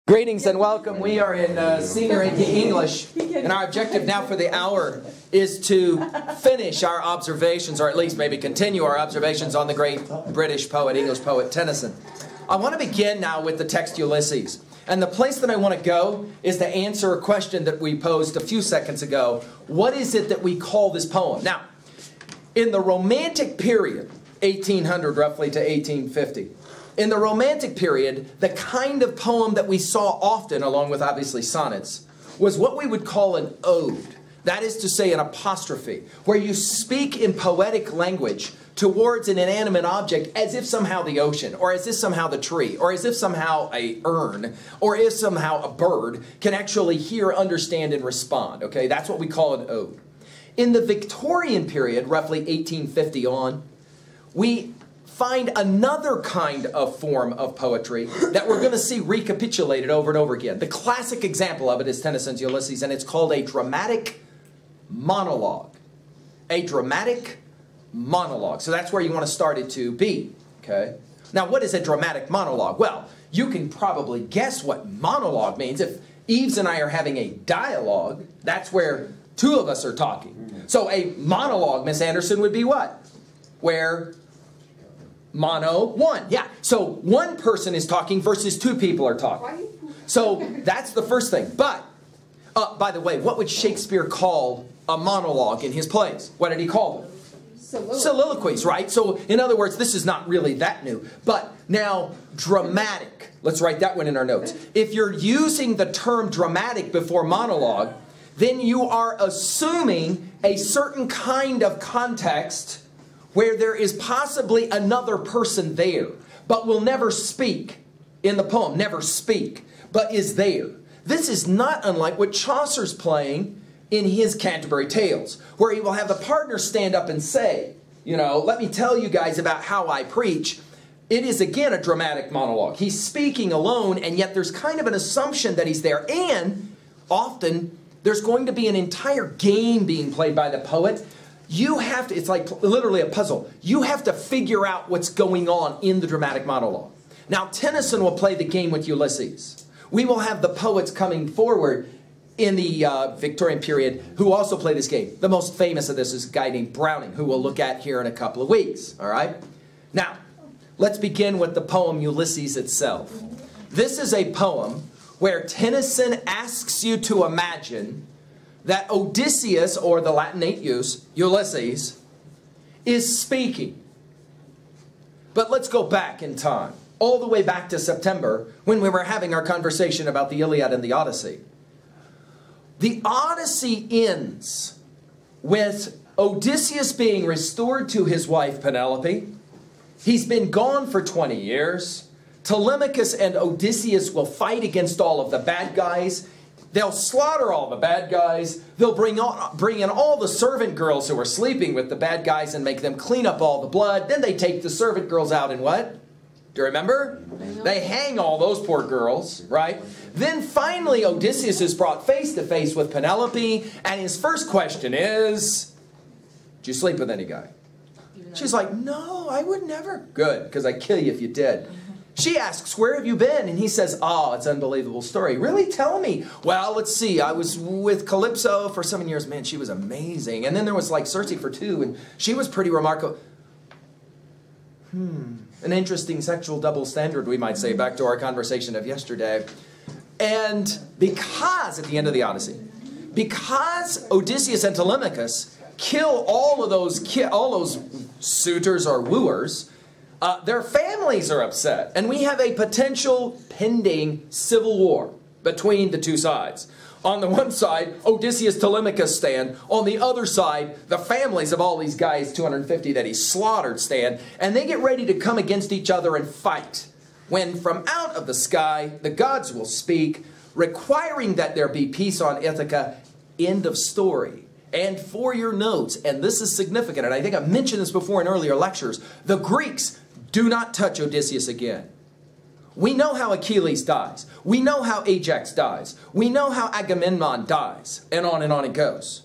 Greetings and welcome. We are in Senior AP English, and our objective now for the hour is to finish our observations, or at least maybe continue our observations on the great British poet, English poet Tennyson. I want to begin now with the text Ulysses. And the place that I want to go is to answer a question that we posed a few seconds ago. What is it that we call this poem? Now, in the Romantic period, 1800 roughly to 1850, in the Romantic period, the kind of poem that we saw often, along with obviously sonnets, was what we would call an ode. That is to say, an apostrophe, where you speak in poetic language towards an inanimate object as if somehow the ocean, or as if somehow the tree, or as if somehow a urn, or if somehow a bird can actually hear, understand, and respond. Okay, that's what we call an ode. In the Victorian period, roughly 1850 on, we find another kind of form of poetry that we're going to see recapitulated over and over again. The classic example of it is Tennyson's Ulysses, and it's called a dramatic monologue. A dramatic monologue. So that's where you want to start it to be. Okay? Now, what is a dramatic monologue? Well, you can probably guess what monologue means. If Eves and I are having a dialogue, that's where two of us are talking. So a monologue, Miss Anderson, would be what? Where mono, one. Yeah. So one person is talking versus two people are talking. So that's the first thing. But, by the way, what would Shakespeare call a monologue in his plays? What did he call them? Soliloquies, right? So, in other words, this is not really that new. But now, dramatic. Let's write that one in our notes. If you're using the term dramatic before monologue, then you are assuming a certain kind of context where there is possibly another person there, but will never speak in the poem, never speak, but is there. This is not unlike what Chaucer's playing in his Canterbury Tales, where he will have the partner stand up and say, you know, let me tell you guys about how I preach. It is again a dramatic monologue. He's speaking alone, and yet there's kind of an assumption that he's there, and often there's going to be an entire game being played by the poet. You have to, it's like literally a puzzle. You have to figure out what's going on in the dramatic monologue. Now, Tennyson will play the game with Ulysses. We will have the poets coming forward in the Victorian period who also play this game. The most famous of this is a guy named Browning, who we'll look at here in a couple of weeks. All right? Now, let's begin with the poem Ulysses itself. This is a poem where Tennyson asks you to imagine that Odysseus, or the Latinate use, Ulysses, is speaking. But let's go back in time, all the way back to September, when we were having our conversation about the Iliad and the Odyssey. The Odyssey ends with Odysseus being restored to his wife Penelope. He's been gone for 20 years. Telemachus and Odysseus will fight against all of the bad guys. They'll slaughter all the bad guys. They'll bring in all the servant girls who are sleeping with the bad guys and make them clean up all the blood. Then they take the servant girls out and what? Do you remember? They hang all those poor girls, right? Then finally Odysseus is brought face to face with Penelope, and his first question is, did you sleep with any guy? She's like, no, I would never. Good, because I'd kill you if you did. She asks, where have you been? And he says, oh, it's an unbelievable story. Really? Tell me. Well, let's see. I was with Calypso for 7 years. Man, she was amazing. And then there was like Circe for 2, and she was pretty remarkable. An interesting sexual double standard, we might say, back to our conversation of yesterday. And because, at the end of the Odyssey, because Odysseus and Telemachus kill all those suitors or wooers, their families are upset, and we have a potential pending civil war between the two sides. On the one side, Odysseus, Telemachus stand. On the other side, the families of all these guys, 250 that he slaughtered, stand, and they get ready to come against each other and fight. When from out of the sky, the gods will speak, requiring that there be peace on Ithaca. End of story. And for your notes, and this is significant, and I think I've mentioned this before in earlier lectures, the Greeks do not touch Odysseus again. We know how Achilles dies. We know how Ajax dies. We know how Agamemnon dies. And on it goes.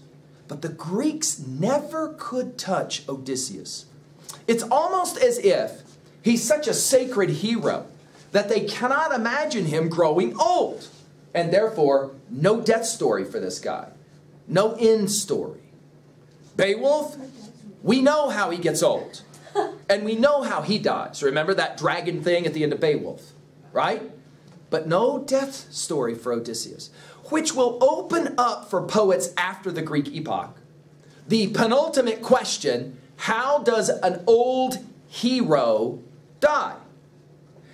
But the Greeks never could touch Odysseus. It's almost as if he's such a sacred hero that they cannot imagine him growing old. And therefore, no death story for this guy. No end story. Beowulf, we know how he gets old. And we know how he dies. Remember that dragon thing at the end of Beowulf, right? But no death story for Odysseus, which will open up for poets after the Greek epoch the penultimate question: how does an old hero die?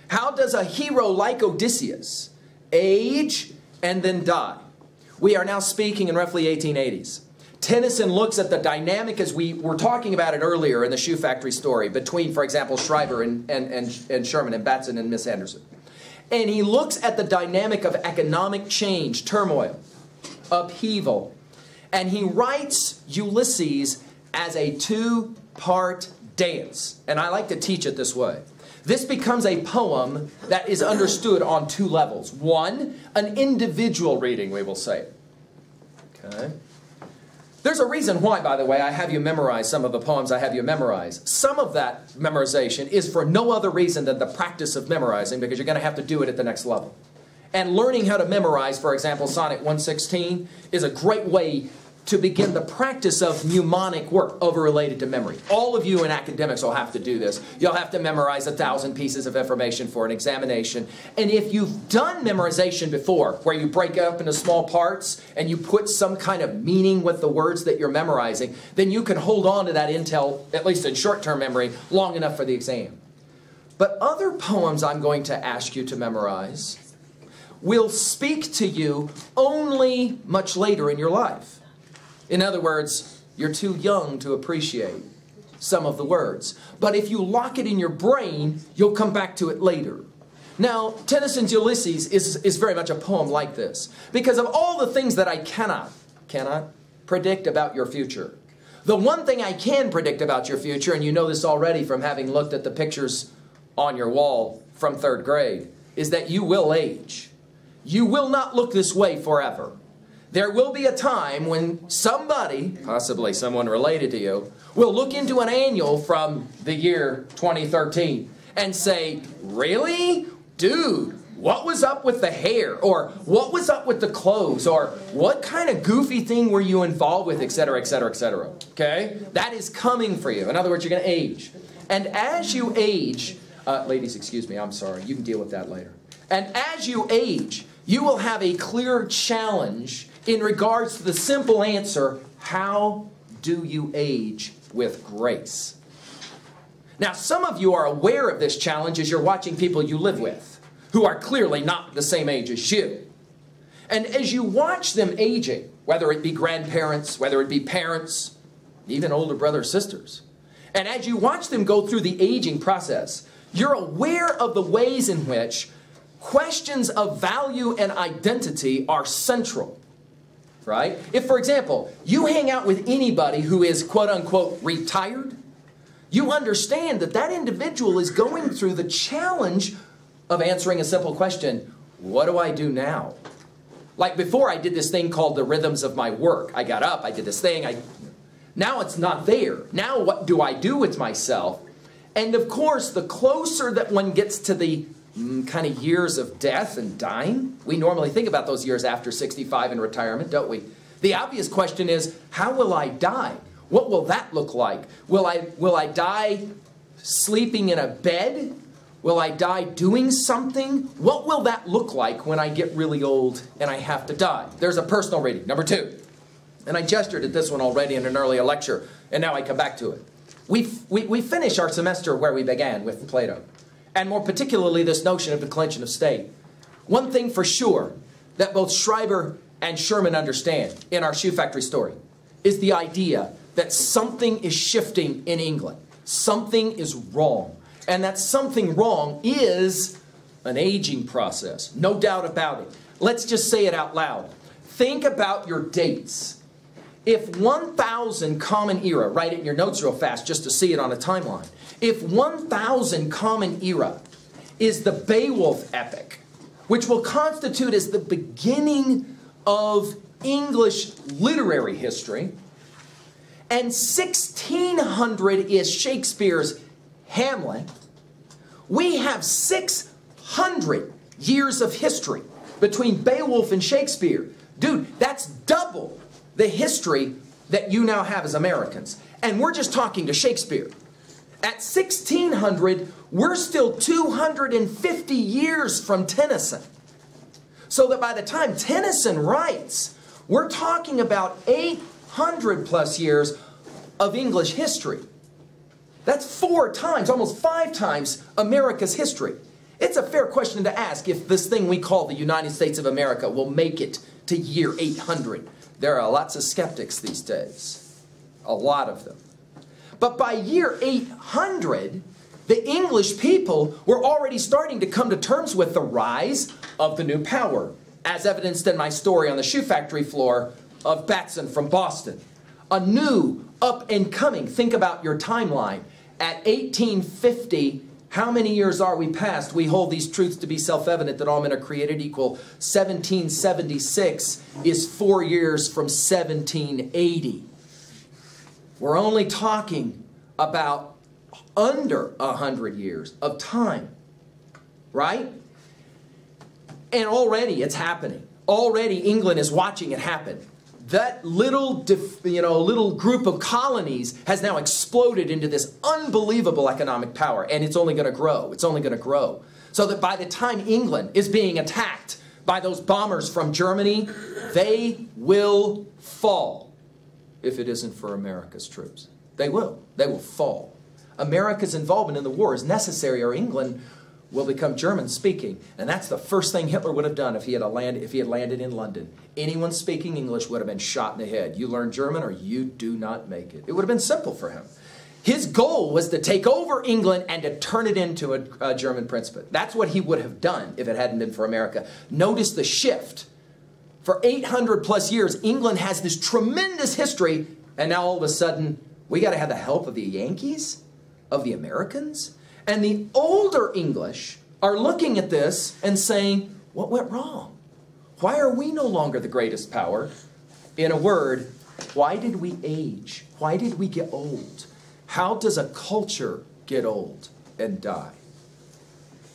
How does a hero like Odysseus age and then die? We are now speaking in roughly 1880s. Tennyson looks at the dynamic, as we were talking about it earlier in the shoe factory story, between, for example, Schreiber and Sherman and Batson and Miss Anderson. And he looks at the dynamic of economic change, turmoil, upheaval. And he writes Ulysses as a two-part dance. And I like to teach it this way. This becomes a poem that is understood on two levels. One, an individual reading, we will say. Okay. There's a reason why, by the way, I have you memorize some of the poems I have you memorize. Some of that memorization is for no other reason than the practice of memorizing, because you're going to have to do it at the next level. And learning how to memorize, for example, Sonnet 116, is a great way to begin the practice of mnemonic work over-related to memory. All of you in academics will have to do this. You'll have to memorize 1,000 pieces of information for an examination. And if you've done memorization before, where you break it up into small parts and you put some kind of meaning with the words that you're memorizing, then you can hold on to that intel, at least in short-term memory, long enough for the exam. But other poems I'm going to ask you to memorize will speak to you only much later in your life. In other words, you're too young to appreciate some of the words. But if you lock it in your brain, you'll come back to it later. Now, Tennyson's Ulysses is very much a poem like this, because of all the things that I cannot predict about your future. The one thing I can predict about your future, and you know this already from having looked at the pictures on your wall from 3rd grade, is that you will age. You will not look this way forever. There will be a time when somebody, possibly someone related to you, will look into an annual from the year 2013 and say, "Really? Dude, what was up with the hair?" Or "What was up with the clothes?" Or "What kind of goofy thing were you involved with?" Etc., etc., etc. Okay? That is coming for you. In other words, you're going to age. And as you age, ladies, excuse me, I'm sorry. You can deal with that later. And as you age, you will have a clear challenge in regards to the simple answer: how do you age with grace? Now, some of you are aware of this challenge as you're watching people you live with who are clearly not the same age as you. And as you watch them aging, whether it be grandparents, whether it be parents, even older brothers, sisters, and as you watch them go through the aging process, you're aware of the ways in which questions of value and identity are central. Right? If, for example, you hang out with anybody who is quote-unquote retired, you understand that that individual is going through the challenge of answering a simple question: what do I do now? Like before, I did this thing called the rhythms of my work. I got up, I did this thing. Now it's not there. Now what do I do with myself? And of course, the closer that one gets to the kind of years of death and dying, we normally think about those years after 65 in retirement, don't we? The obvious question is, how will I die? What will that look like? Will I die sleeping in a bed? Will I die doing something? What will that look like when I get really old and I have to die? There's a personal reading. Number 2. And I gestured at this one already in an earlier lecture, and now I come back to it. We finish our semester where we began, with Plato. And more particularly, this notion of declension of state. One thing for sure that both Schreiber and Sherman understand in our shoe factory story is the idea that something is shifting in England. Something is wrong. And that something wrong is an aging process. No doubt about it. Let's just say it out loud. Think about your dates. If 1000 Common Era, write it in your notes real fast just to see it on a timeline. If 1000 Common Era is the Beowulf epic, which will constitute as the beginning of English literary history, and 1600 is Shakespeare's Hamlet, we have 6 800 years of history between Beowulf and Shakespeare. Dude, that's double the history that you now have as Americans. And we're just talking to Shakespeare. At 1600, we're still 250 years from Tennyson. So that by the time Tennyson writes, we're talking about 800 plus years of English history. That's 4 times, almost 5 times America's history. It's a fair question to ask if this thing we call the United States of America will make it to year 800. There are lots of skeptics these days. A lot of them. But by year 800, the English people were already starting to come to terms with the rise of the new power, as evidenced in my story on the shoe factory floor of Batson from Boston. A new up and coming, think about your timeline. At 1850, how many years are we past? We hold these truths to be self-evident that all men are created equal. 1776 is 4 years from 1780. We're only talking about under 100 years of time, right? And already it's happening. Already England is watching it happen. That little group of colonies has now exploded into this unbelievable economic power, and it's only going to grow. It's only going to grow. So that by the time England is being attacked by those bombers from Germany, they will fall if it isn't for America's troops. They will. They will fall. America's involvement in the war is necessary, or England will become German-speaking. And that's the first thing Hitler would have done if he had landed in London. Anyone speaking English would have been shot in the head. You learn German or you do not make it. It would have been simple for him. His goal was to take over England and to turn it into a German principate. That's what he would have done if it hadn't been for America. Notice the shift. For 800 plus years, England has this tremendous history, and now all of a sudden, we got to have the help of the Yankees, of the Americans. And the older English are looking at this and saying, what went wrong? Why are we no longer the greatest power? In a word, why did we age? Why did we get old? How does a culture get old and die?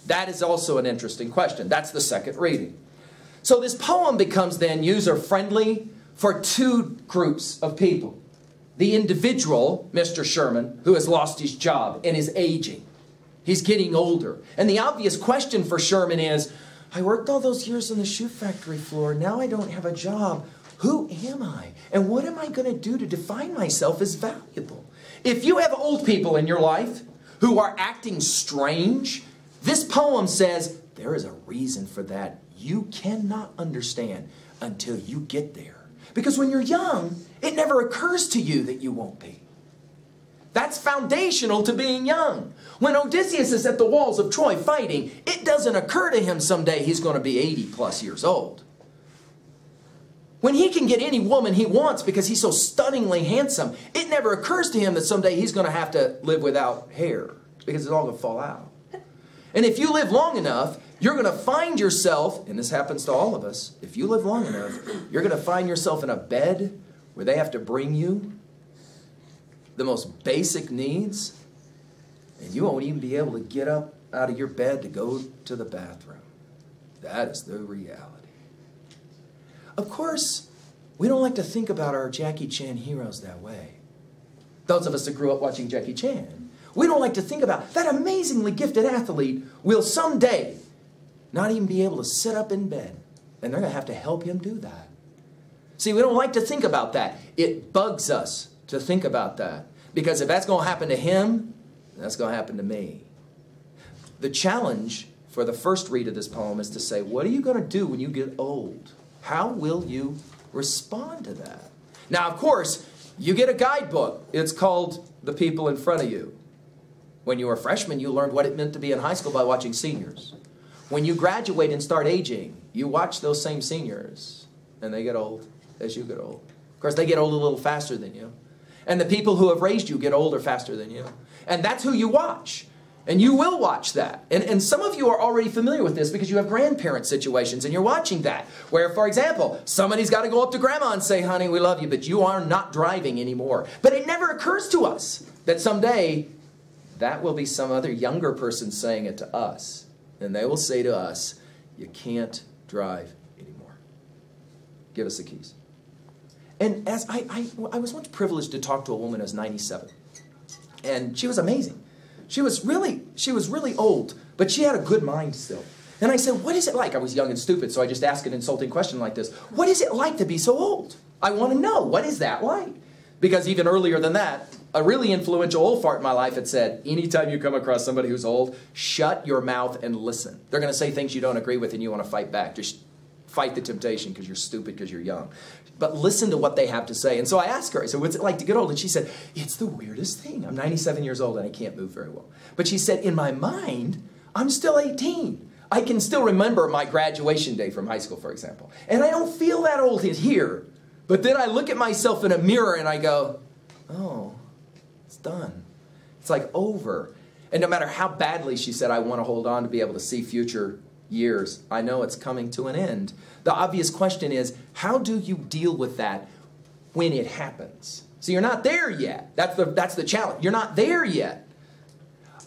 That is also an interesting question. That's the second reading. So this poem becomes then user-friendly for 2 groups of people. The individual, Mr. Sherman, who has lost his job and is aging. He's getting older. And the obvious question for Sherman is, I worked all those years on the shoe factory floor. Now I don't have a job. Who am I? And what am I going to do to define myself as valuable? If you have old people in your life who are acting strange, this poem says there is a reason for that you cannot understand until you get there. Because when you're young, it never occurs to you that you won't be. That's foundational to being young. When Odysseus is at the walls of Troy fighting, it doesn't occur to him someday he's going to be 80 plus years old. When he can get any woman he wants because he's so stunningly handsome, it never occurs to him that someday he's going to have to live without hair because it's all going to fall out. And if you live long enough, you're going to find yourself, and this happens to all of us, if you live long enough, you're going to find yourself in a bed where they have to bring you the most basic needs, and you won't even be able to get up out of your bed to go to the bathroom. That is the reality. Of course, we don't like to think about our Jackie Chan heroes that way. Those of us that grew up watching Jackie Chan, we don't like to think about that amazingly gifted athlete will someday not even be able to sit up in bed, and they're going to have to help him do that. See, we don't like to think about that. It bugs us to think about that. Because if that's going to happen to him, that's going to happen to me. The challenge for the first read of this poem is to say, what are you going to do when you get old? How will you respond to that? Now, of course, you get a guidebook. It's called The People in Front of You. When you were a freshman, you learned what it meant to be in high school by watching seniors. When you graduate and start aging, you watch those same seniors, and they get old as you get old. Of course, they get old a little faster than you. And the people who have raised you get older faster than you. And that's who you watch. And you will watch that. And some of you are already familiar with this because you have grandparent situations and you're watching that. Where, for example, somebody's got to go up to grandma and say, honey, we love you, but you are not driving anymore. But it never occurs to us that someday that will be some other younger person saying it to us. And they will say to us, you can't drive anymore. Give us the keys. And as I was once privileged to talk to a woman who was 97. And she was amazing. She was really old, but she had a good mind still. And I said, what is it like? I was young and stupid, so I just asked an insulting question like this. What is it like to be so old? I want to know. What is that like? Because even earlier than that, a really influential old fart in my life had said, anytime you come across somebody who's old, shut your mouth and listen. They're going to say things you don't agree with and you want to fight back. Just fight the temptation because you're stupid, because you're young. But listen to what they have to say. And so I asked her, I said, what's it like to get old? And she said, it's the weirdest thing. I'm 97 years old and I can't move very well. But she said, in my mind, I'm still 18. I can still remember my graduation day from high school, for example. And I don't feel that old here. But then I look at myself in a mirror and I go, oh, it's done. It's like over. And no matter how badly, she said, I want to hold on to be able to see future years, I know it's coming to an end. The obvious question is, how do you deal with that when it happens? So you're not there yet. That's the challenge. You're not there yet.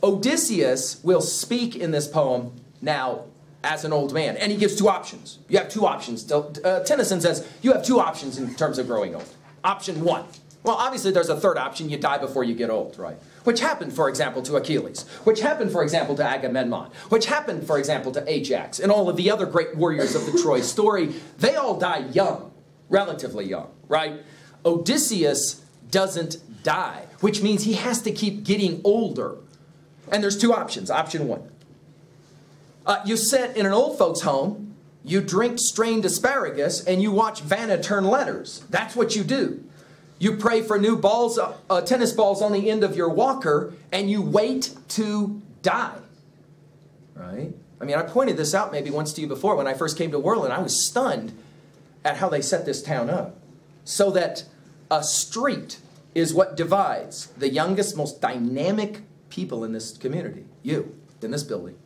Odysseus will speak in this poem now as an old man, and he gives two options. You have two options. Tennyson says you have two options in terms of growing old. Option one. Well, obviously there's a third option. You die before you get old, right? Which happened, for example, to Achilles. Which happened, for example, to Agamemnon. Which happened, for example, to Ajax. And all of the other great warriors of the Troy story. They all die young. Relatively young, right? Odysseus doesn't die. Which means he has to keep getting older. And there's two options. Option one. You sit in an old folks' home, you drink strained asparagus, and you watch Vanna turn letters. That's what you do. You pray for new balls, tennis balls on the end of your walker, and you wait to die. Right? I mean, I pointed this out maybe once to you before. When I first came to Worland, I was stunned at how they set this town up. So that a street is what divides the youngest, most dynamic people in this community. You, in this building.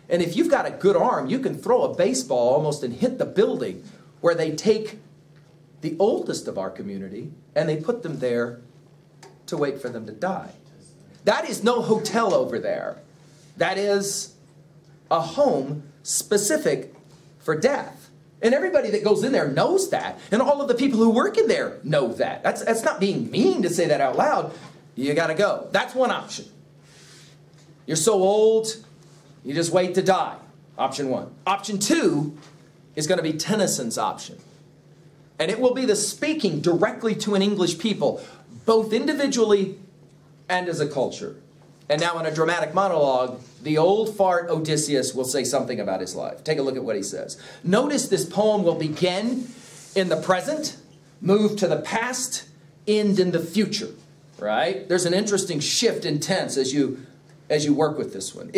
And if you've got a good arm, you can throw a baseball almost and hit the building, where they take the oldest of our community and they put them there to wait for them to die. That is no hotel over there. That is a home specific for death. And everybody that goes in there knows that. And all of the people who work in there know that. That's not being mean to say that out loud. You got to go. That's one option. You're so old, you just wait to die. Option one. Option two is going to be Tennyson's option. And it will be the speaking directly to an English people, both individually and as a culture. And now in a dramatic monologue, the old fart Odysseus will say something about his life. Take a look at what he says. Notice this poem will begin in the present, move to the past, end in the future. Right? There's an interesting shift in tense as you work with this one.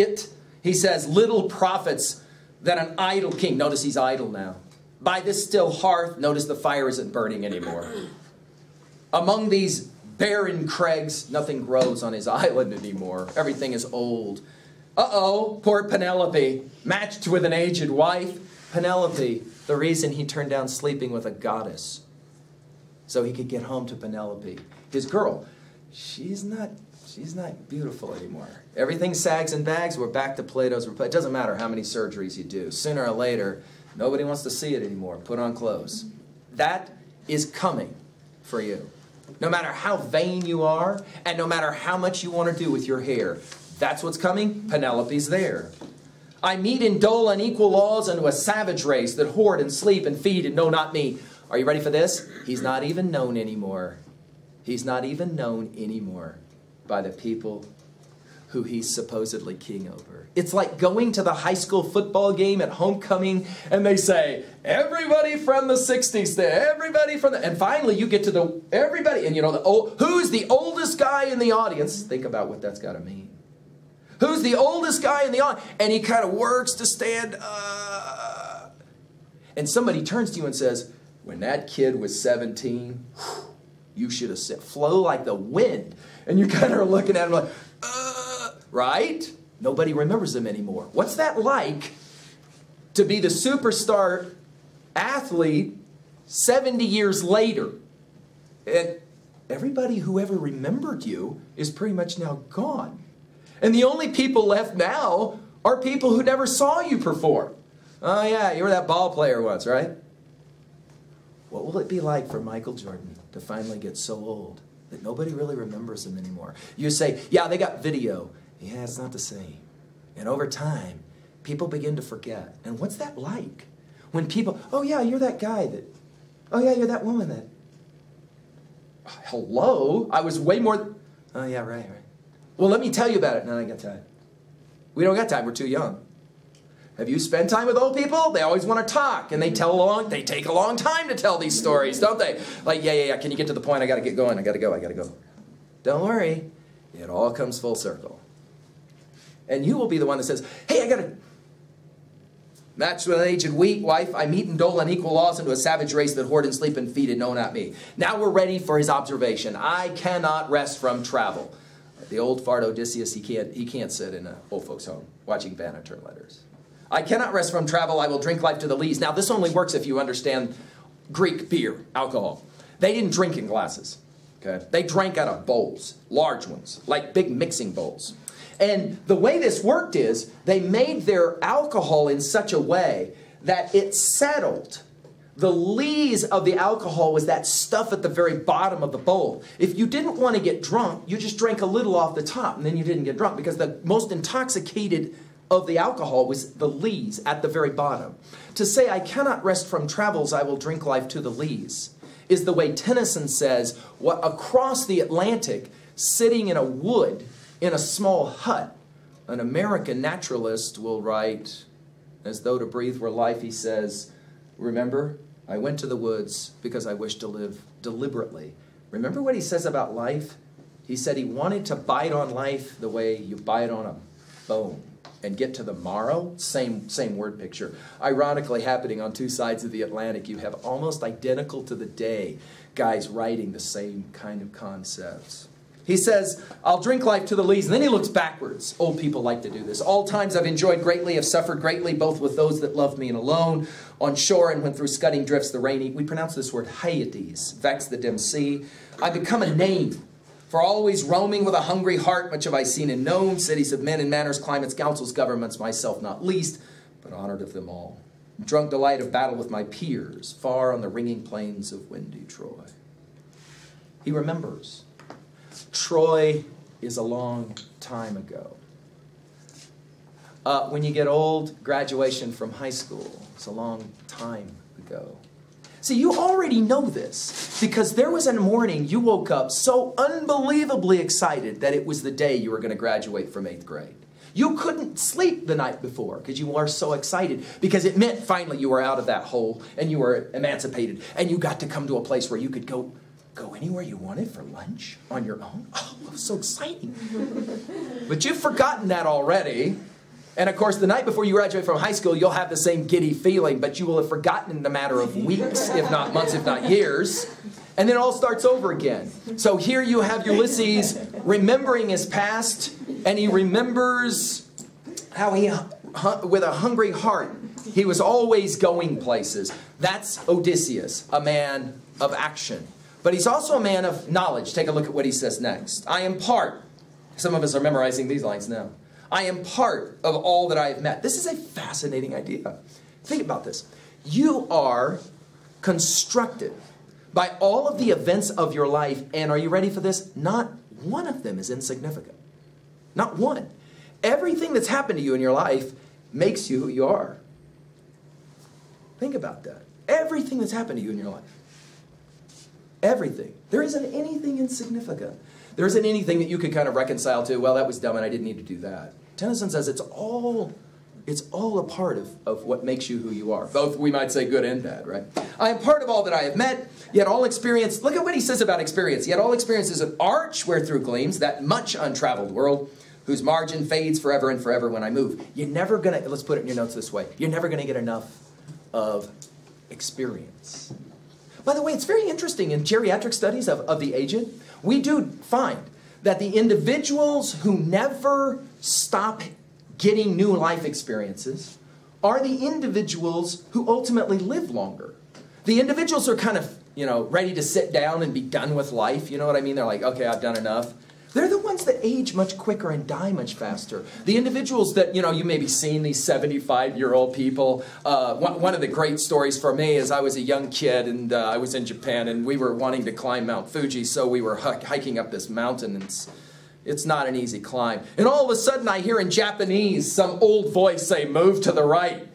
He says, little profits than an idle king. Notice he's idle now. By this still hearth, notice the fire isn't burning anymore. Among these barren crags, nothing grows on his island anymore. Everything is old. Uh-oh, poor Penelope, matched with an aged wife. Penelope, the reason he turned down sleeping with a goddess, so he could get home to Penelope. His girl, she's not beautiful anymore. Everything sags and bags. We're back to Plato's. It doesn't matter how many surgeries you do. Sooner or later, nobody wants to see it anymore. Put on clothes. That is coming for you. No matter how vain you are, and no matter how much you want to do with your hair, that's what's coming. Penelope's there. I meet in dull unequal laws unto a savage race that hoard and sleep and feed and know not me. Are you ready for this? He's not even known anymore. He's not even known anymore by the people who he's supposedly king over. It's like going to the high school football game at homecoming and they say, everybody from the 60s there, everybody from the... And finally you get to the... Everybody, and you know, who's the oldest guy in the audience? Think about what that's got to mean. Who's the oldest guy in the audience? And he kind of works to stand up. And somebody turns to you and says, when that kid was 17, you should have said, flow like the wind. And you kind of are looking at him like, right? Nobody remembers him anymore. What's that like to be the superstar athlete 70 years later? And everybody who ever remembered you is pretty much now gone. And the only people left now Or people who never saw you perform. Oh yeah, you were that ball player once, right? What will it be like for Michael Jordan to finally get so old that nobody really remembers him anymore? You say, yeah, they got video. Yeah, it's not the same. And over time, people begin to forget. And what's that like? When people, oh yeah, you're that guy that, oh yeah, you're that woman that, hello? I was way more, oh yeah, right. Well, let me tell you about it. No, I got time. We don't got time, we're too young. Have you spent time with old people? They always want to talk, and they take a long time to tell these stories, don't they? Like, yeah, can you get to the point? I got to get going, I got to go. Don't worry, it all comes full circle. And you will be the one that says, hey, I got to match with an aged wife, I meet and dole unequal laws into a savage race that hoard and sleep and feed and know not me. Now we're ready for his observation. I cannot rest from travel. The old fart Odysseus, he can't sit in an old folks' home watching Banneter letters. I cannot rest from travel, I will drink life to the lees. Now this only works if you understand Greek beer, alcohol. They didn't drink in glasses, okay? They drank out of bowls, large ones, like big mixing bowls. And the way this worked is they made their alcohol in such a way that it settled. The lees of the alcohol was that stuff at the very bottom of the bowl. If you didn't want to get drunk, you just drank a little off the top, and then you didn't get drunk, because the most intoxicated of the alcohol was the lees at the very bottom. To say, I cannot rest from travels, I will drink life to the lees, is the way Tennyson says, what across the Atlantic, sitting in a wood, in a small hut, an American naturalist will write, as though to breathe were life, he says, remember, I went to the woods because I wished to live deliberately. Remember what he says about life? He said he wanted to bite on life the way you bite on a bone and get to the marrow. Same word picture. Ironically happening on two sides of the Atlantic, you have almost identical to the day guys writing the same kind of concepts. He says, I'll drink life to the lees, and then he looks backwards. Old people like to do this. All times I've enjoyed greatly, have suffered greatly, both with those that loved me and alone, on shore and when through scudding drifts the rainy, we pronounce this word Hyades, vex the dim sea. I become a name, for always roaming with a hungry heart, much have I seen and known, cities of men and manners, climates, councils, governments, myself not least, but honored of them all. Drunk delight of battle with my peers, far on the ringing plains of windy Troy. He remembers. Troy is a long time ago. When you get old, graduation from high school, it's a long time ago. See, you already know this because there was a morning you woke up so unbelievably excited that it was the day you were going to graduate from 8th grade. You couldn't sleep the night before because you were so excited because it meant finally you were out of that hole and you were emancipated and you got to come to a place where you could go anywhere you wanted for lunch on your own. Oh, it was so exciting. But you've forgotten that already. And of course, the night before you graduate from high school, you'll have the same giddy feeling, but you will have forgotten in a matter of weeks, if not months, if not years. And then it all starts over again. So here you have Ulysses remembering his past, and he remembers how he, with a hungry heart, he was always going places. That's Odysseus, a man of action. But he's also a man of knowledge. Take a look at what he says next. I am part. Some of us are memorizing these lines now. I am part of all that I have met. This is a fascinating idea. Think about this. You are constructed by all of the events of your life, and are you ready for this? Not one of them is insignificant. Not one. Everything that's happened to you in your life makes you who you are. Think about that. Everything that's happened to you in your life. Everything. There isn't anything insignificant. There isn't anything that you could kind of reconcile to, well, that was dumb and I didn't need to do that. Tennyson says it's all a part of what makes you who you are. Both, we might say, good and bad, right? I am part of all that I have met, yet all experience, look at what he says about experience, yet all experience is an arch wherethrough gleams that much untraveled world, whose margin fades forever and forever when I move. You're never gonna, let's put it in your notes this way, you're never gonna get enough of experience. By the way, it's very interesting in geriatric studies of the aged, we do find that the individuals who never stop getting new life experiences are the individuals who ultimately live longer. The individuals are kind of, ready to sit down and be done with life. You know what I mean? They're like, okay, I've done enough. They're the ones that age much quicker and die much faster. The individuals that, you may be seeing, these 75-year-old people. One of the great stories for me is I was a young kid and I was in Japan and we were wanting to climb Mount Fuji, so we were hiking up this mountain and it's not an easy climb. And all of a sudden I hear in Japanese some old voice say, "Move to the right."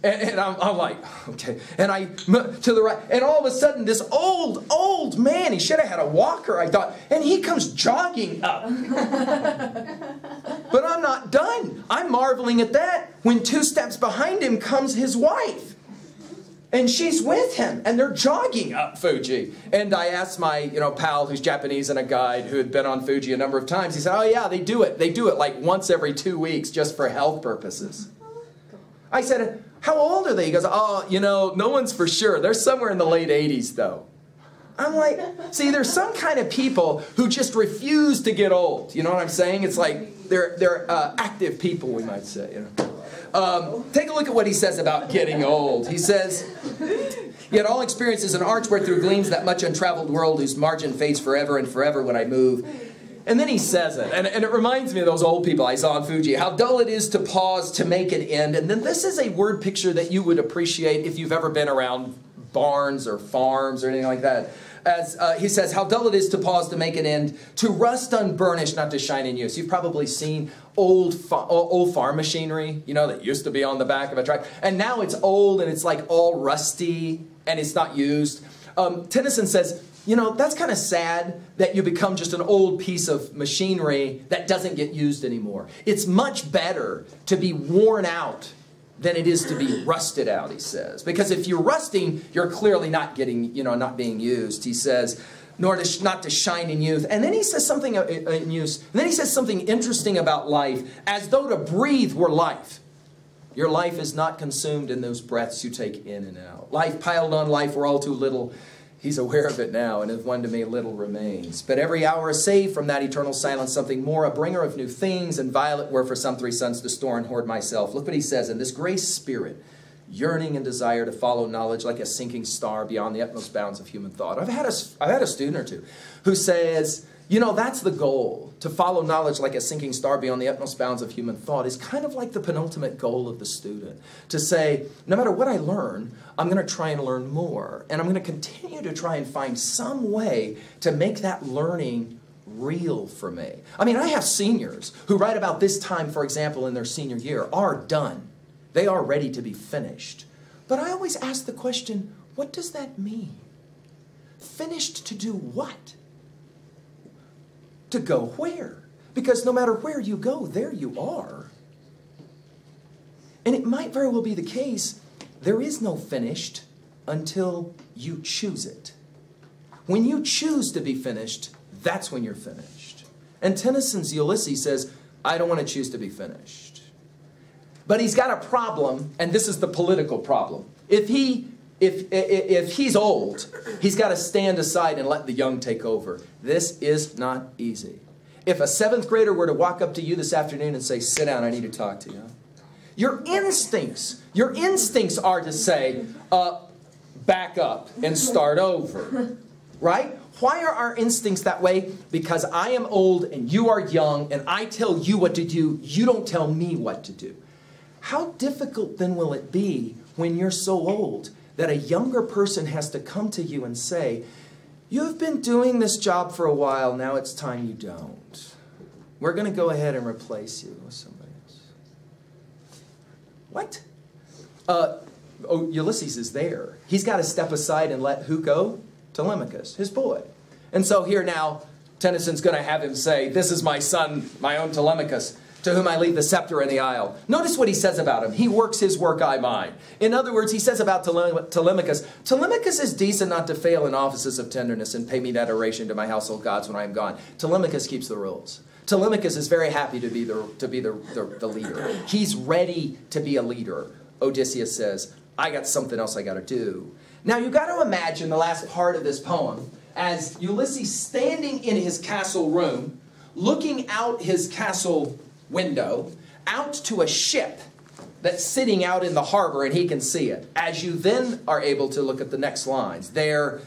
And I'm like, okay. And I to the right. And all of a sudden, this old man, he should have had a walker, I thought, and he comes jogging up. But I'm not done. I'm marveling at that when 2 steps behind him comes his wife. And she's with him, and they're jogging up Fuji. And I asked my pal who's Japanese and a guide who had been on Fuji a number of times. He said, "Oh yeah, they do it. They do it like once every 2 weeks just for health purposes." I said, "How old are they?" He goes, "Oh, no one's for sure. They're somewhere in the late 80s, though." I'm like, see, there's some kind of people who just refuse to get old. You know what I'm saying? It's like they're active people, we might say. Take a look at what he says about getting old. He says, "Yet all experience is an arch where through gleams that much untraveled world whose margin fades forever and forever when I move." And then he says it, and it reminds me of those old people I saw on Fuji. How dull it is to pause to make an end. And then this is a word picture that you would appreciate if you've ever been around barns or farms or anything like that. As he says, how dull it is to pause to make an end, to rust unburnished, not to shine in use. You've probably seen old farm machinery, that used to be on the back of a tractor. And now it's old and it's like all rusty and it's not used. Tennyson says, that's kind of sad that you become just an old piece of machinery that doesn't get used anymore. It's much better to be worn out than it is to be rusted out, he says. Because if you're rusting, you're clearly not getting, not being used. He says, not to shine in youth. And then he says something in use. And then he says something interesting about life, as though to breathe were life. Your life is not consumed in those breaths you take in and out. Life piled on life were all too little. He's aware of it now, and if one to me little remains. But every hour is saved from that eternal silence, something more, a bringer of new things, and violet were for some 3 suns to store and hoard myself. Look what he says, in this grace spirit, yearning and desire to follow knowledge like a sinking star beyond the utmost bounds of human thought. I've had a student or two who says, that's the goal, to follow knowledge like a sinking star beyond the utmost bounds of human thought is kind of like the penultimate goal of the student. To say, no matter what I learn, I'm going to try and learn more. And I'm going to continue to try and find some way to make that learning real for me. I mean, I have seniors who right about this time, for example, in their senior year, are done. They are ready to be finished. But I always ask the question, what does that mean? Finished to do what? To go where? Because no matter where you go, there you are. And it might very well be the case, there is no finished until you choose it. When you choose to be finished, that's when you're finished. And Tennyson's Ulysses says, I don't want to choose to be finished. But he's got a problem, and this is the political problem. If he's old, he's got to stand aside and let the young take over. This is not easy. If a 7th grader were to walk up to you this afternoon and say, sit down, I need to talk to you. Your instincts are to say, back up and start over. Right? Why are our instincts that way? Because I am old and you are young and I tell you what to do, you don't tell me what to do. How difficult then will it be when you're so old that a younger person has to come to you and say, you've been doing this job for a while, now it's time you don't. We're going to go ahead and replace you with somebody else. What? Ulysses is there. He's got to step aside and let who go? Telemachus, his boy. And so here now, Tennyson's going to have him say, this is my son, my own Telemachus, to whom I leave the scepter in the isle. Notice what he says about him. He works his work, I mine. In other words, he says about Telemachus, Telemachus is decent not to fail in offices of tenderness and pay meet adoration to my household gods when I am gone. Telemachus keeps the rules. Telemachus is very happy to be the leader. He's ready to be a leader. Odysseus says, I got something else I got to do. Now you've got to imagine the last part of this poem as Ulysses standing in his castle room, looking out his castle window out to a ship that's sitting out in the harbor and he can see it. As you then are able to look at the next lines, there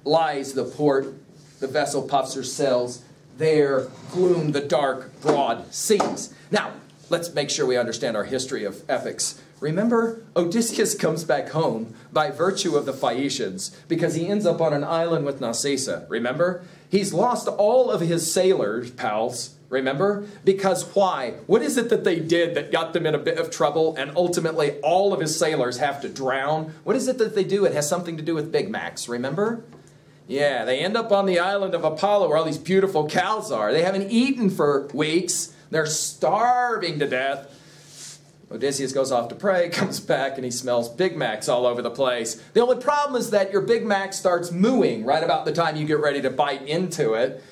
lies the port, the vessel puffs her sails, there gloomed the dark, broad seas. Now, let's make sure we understand our history of epics. Remember, Odysseus comes back home by virtue of the Phaeacians because he ends up on an island with Narcissa. Remember? He's lost all of his sailors, pals. Remember? Because why? What is it that they did that got them in a bit of trouble and ultimately all of his sailors have to drown? What is it that they do? It has something to do with Big Macs. Remember? Yeah, they end up on the island of Apollo where all these beautiful cows are. They haven't eaten for weeks. They're starving to death. Odysseus goes off to pray, comes back, and he smells Big Macs all over the place. The only problem is that your Big Mac starts mooing right about the time you get ready to bite into it.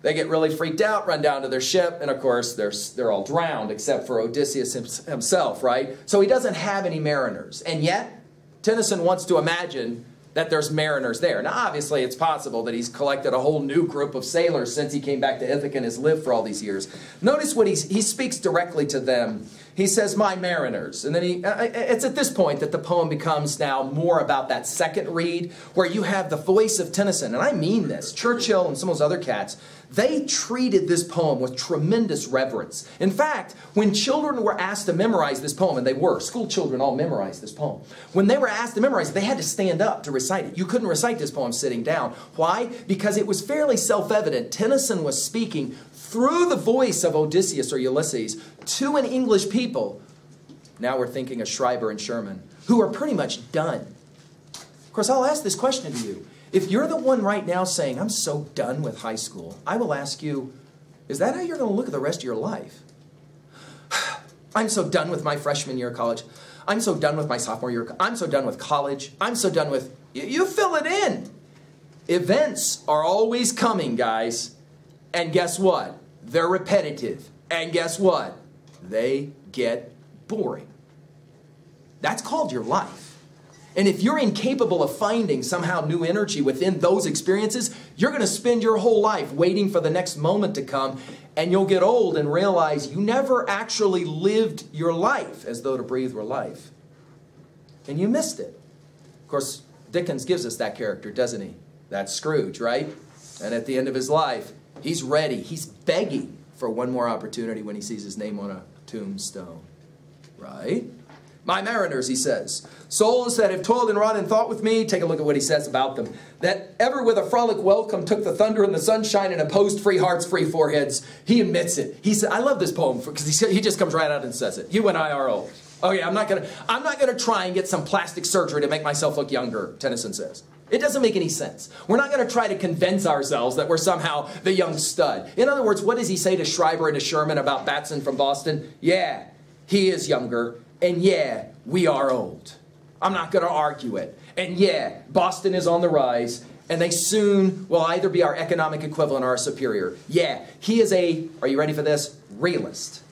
They get really freaked out, run down to their ship, and of course they're all drowned except for Odysseus himself, right? So he doesn't have any mariners. And yet, Tennyson wants to imagine that there's mariners there. Now, obviously, it's possible that he's collected a whole new group of sailors since he came back to Ithaca and has lived for all these years. Notice what he speaks directly to them. He says, my mariners. And then it's at this point that the poem becomes now more about that second read, where you have the voice of Tennyson. And I mean this. Churchill and some of those other cats, they treated this poem with tremendous reverence. In fact, when children were asked to memorize this poem, and they were, school children all memorized this poem. When they were asked to memorize it, they had to stand up to recite it. You couldn't recite this poem sitting down. Why? Because it was fairly self-evident. Tennyson was speaking through the voice of Odysseus or Ulysses to an English people. Now we're thinking of Schreiber and Sherman, who are pretty much done. Of course, I'll ask this question to you. If you're the one right now saying, I'm so done with high school, I will ask you, is that how you're going to look at the rest of your life? I'm so done with my freshman year of college. I'm so done with my sophomore year. I'm so done with college. I'm so done with... You fill it in. Events are always coming, guys. And guess what? They're repetitive. And guess what? They get boring. That's called your life. And if you're incapable of finding somehow new energy within those experiences, you're going to spend your whole life waiting for the next moment to come, and you'll get old and realize you never actually lived your life as though to breathe were life. And you missed it. Of course, Dickens gives us that character, doesn't he? That's Scrooge, right? And at the end of his life, he's ready. He's begging for one more opportunity when he sees his name on a tombstone. Right? My mariners, he says, souls that have toiled and wrought and thought with me, take a look at what he says about them, that ever with a frolic welcome took the thunder and the sunshine and opposed free hearts, free foreheads. He admits it. He said, I love this poem because he just comes right out and says it. You and I are old. Oh yeah, I'm not gonna try and get some plastic surgery to make myself look younger, Tennyson says. It doesn't make any sense. We're not going to try to convince ourselves that we're somehow the young stud. In other words, what does he say to Schreiber and to Sherman about Batson from Boston? Yeah, he is younger, and yeah, we are old. I'm not going to argue it. And yeah, Boston is on the rise, and they soon will either be our economic equivalent or our superior. Yeah, he is a, are you ready for this? Realist.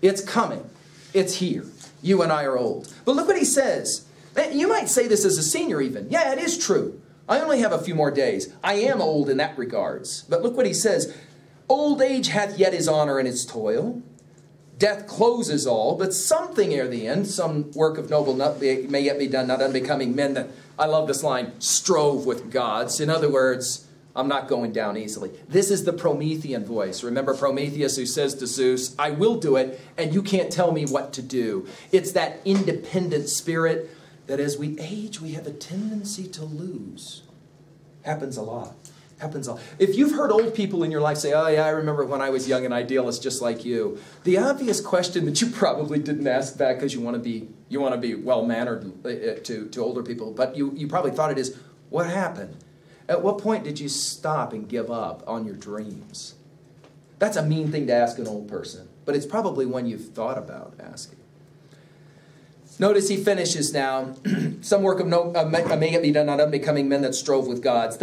It's coming. It's here. You and I are old. But look what he says. You might say this as a senior even. Yeah, it is true. I only have a few more days. I am old in that regards. But look what he says. Old age hath yet his honor and his toil. Death closes all, but something ere the end, some work of noble may yet be done, not unbecoming men that, I love this line, strove with gods. In other words, I'm not going down easily. This is the Promethean voice. Remember Prometheus who says to Zeus, I will do it, and you can't tell me what to do. It's that independent spirit that as we age, we have a tendency to lose. Happens a lot. Happens a lot. If you've heard old people in your life say, oh yeah, I remember when I was young and idealist just like you, the obvious question that you probably didn't ask back because you want to be well-mannered to older people, but you probably thought it is, what happened? At what point did you stop and give up on your dreams? That's a mean thing to ask an old person, but it's probably one you've thought about asking. Notice he finishes now. Some work of may yet be done, not unbecoming men that strove with gods.